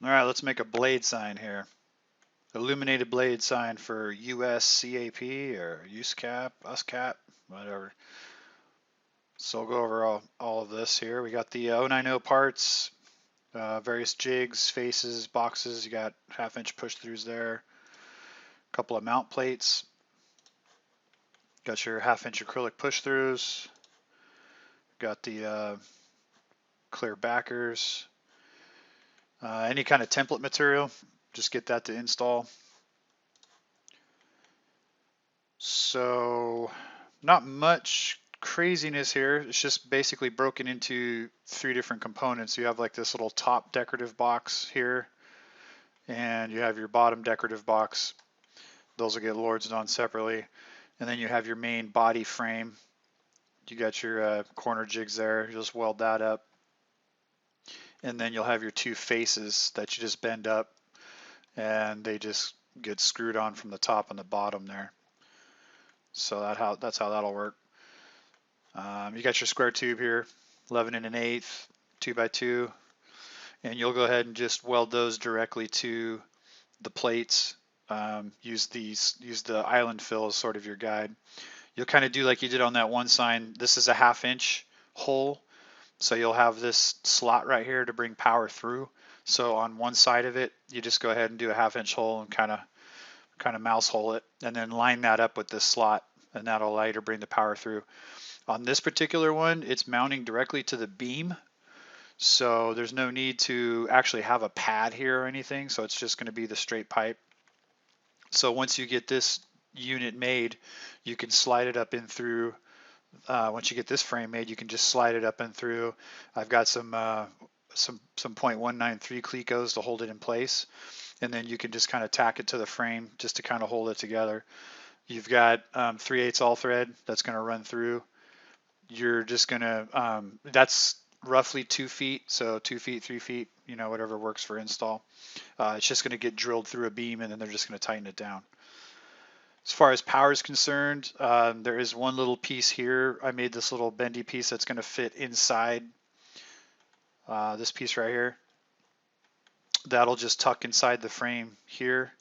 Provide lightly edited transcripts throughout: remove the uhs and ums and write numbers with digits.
All right, let's make a blade sign here. Illuminated blade sign for USCAP or USCAP, whatever. So we'll go over all of this here. We got the 090 parts, various jigs, faces, boxes. You got 1/2 inch push throughs there. A couple of mount plates. Got your 1/2 inch acrylic push throughs. Got the clear backers. Any kind of template material, just get that to install. So not much craziness here. It's just basically broken into 3 different components. You have like this little top decorative box here, and you have your bottom decorative box. Those will get lords on separately. And then you have your main body frame. You got your corner jigs there. You just weld that up. And then you'll have your 2 faces that you just bend up, and they just get screwed on from the top and the bottom there. So that's how that'll work. You got your square tube here, 11 1/8, 2x2, and you'll go ahead and just weld those directly to the plates. Use the island fill as sort of your guide. You'll kind of do like you did on that one sign. This is a 1/2 inch hole, so you'll have this slot right here to bring power through. So on one side of it, you just go ahead and do a 1/2 inch hole and kind of mouse hole it, and then line that up with this slot, and that'll allow you to bring the power through. On this particular one, it's mounting directly to the beam, so there's no need to actually have a pad here or anything, so it's just going to be the straight pipe. So once you get this unit made, you can slide it up in through. Once you get this frame made, you can just slide it up and through. I've got some .193 clecos to hold it in place, and then you can just kind of tack it to the frame just to kind of hold it together. You've got 3/8 all thread that's going to run through. You're just going to, that's roughly 2 feet, so 2 feet, 3 feet, you know, whatever works for install. It's just going to get drilled through a beam, and then they're just going to tighten it down. As far as power is concerned, there is one little piece here. I made this little bendy piece that's going to fit inside this piece right here. That'll just tuck inside the frame here,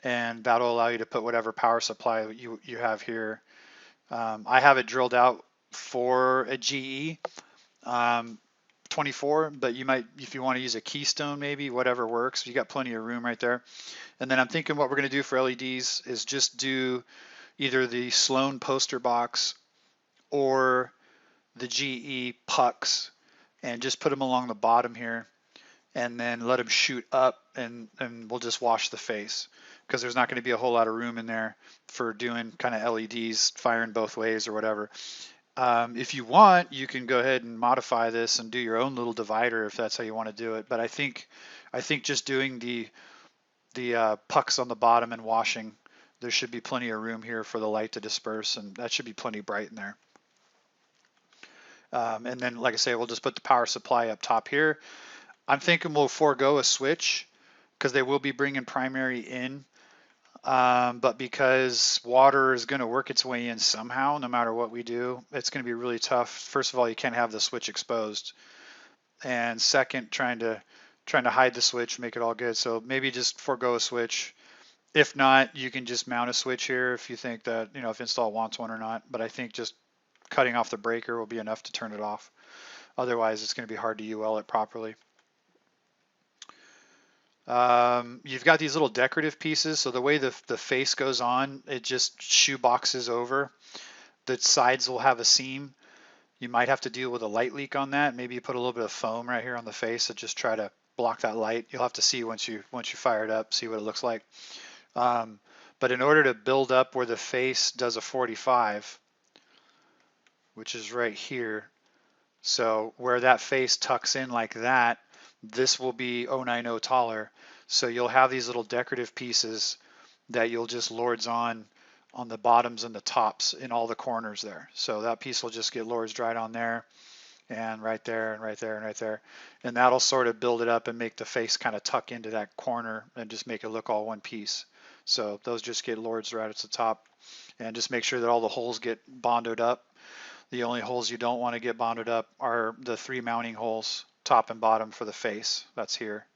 and that'll allow you to put whatever power supply you have here. I have it drilled out for a GE 24, but you might, if you want to use a Keystone, maybe, whatever works. You got plenty of room right there. And then I'm thinking what we're going to do for LEDs is just do either the Sloan poster box or the GE pucks, and just put them along the bottom here, and then let them shoot up, and we'll just wash the face, because there's not going to be a whole lot of room in there for doing kind of LEDs firing both ways or whatever. If you want, you can go ahead and modify this and do your own little divider if that's how you want to do it. But I think just doing the pucks on the bottom and washing, there should be plenty of room here for the light to disperse, and that should be plenty bright in there. And then, like I say, we'll just put the power supply up top here. I'm thinking we'll forego a switch because they will be bringing primary in, but because water is going to work its way in somehow, no matter what we do, it's going to be really tough. First of all, you can't have the switch exposed, and second, trying to hide the switch, make it all good. So maybe just forego a switch. If not, you can just mount a switch here if you think that, you know, if install wants one or not. But I think just cutting off the breaker will be enough to turn it off. Otherwise, it's going to be hard to UL it properly. You've got these little decorative pieces, so the way the face goes on, it just shoe boxes over. The sides will have a seam. You might have to deal with a light leak on that. Maybe you put a little bit of foam right here on the face to just try to block that light. You'll have to see once you fire it up, see what it looks like. But in order to build up where the face does a 45, which is right here, so where that face tucks in like that, this will be 090 taller. So you'll have these little decorative pieces that you'll just lords on the bottoms and the tops in all the corners there. So that piece will just get lords right on there, and right there, and right there, and right there. And that'll sort of build it up and make the face kind of tuck into that corner and just make it look all one piece. So those just get lords right at the top. And just make sure that all the holes get bonded up. The only holes you don't want to get bonded up are the 3 mounting holes, top and bottom, for the face. That's here.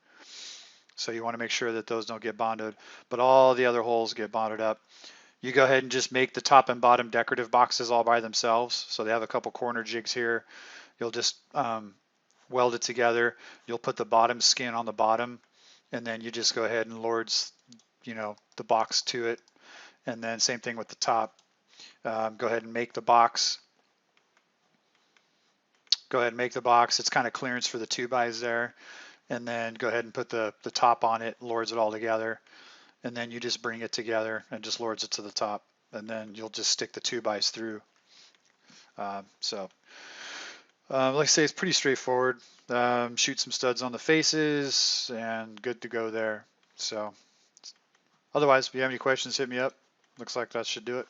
So you want to make sure that those don't get bonded, but all the other holes get bonded up. You go ahead and just make the top and bottom decorative boxes all by themselves. So they have a couple corner jigs here. You'll just weld it together. You'll put the bottom skin on the bottom, and then you just go ahead and lords, the box to it. And then same thing with the top. Go ahead and make the box. Go ahead and make the box. It's kind of clearance for the 2x there. And then go ahead and put the top on it, lords it all together. And then you just bring it together and just lords it to the top. And then you'll just stick the 2x through. Like I say, it's pretty straightforward. Shoot some studs on the faces and good to go there. So otherwise, if you have any questions, hit me up. Looks like that should do it.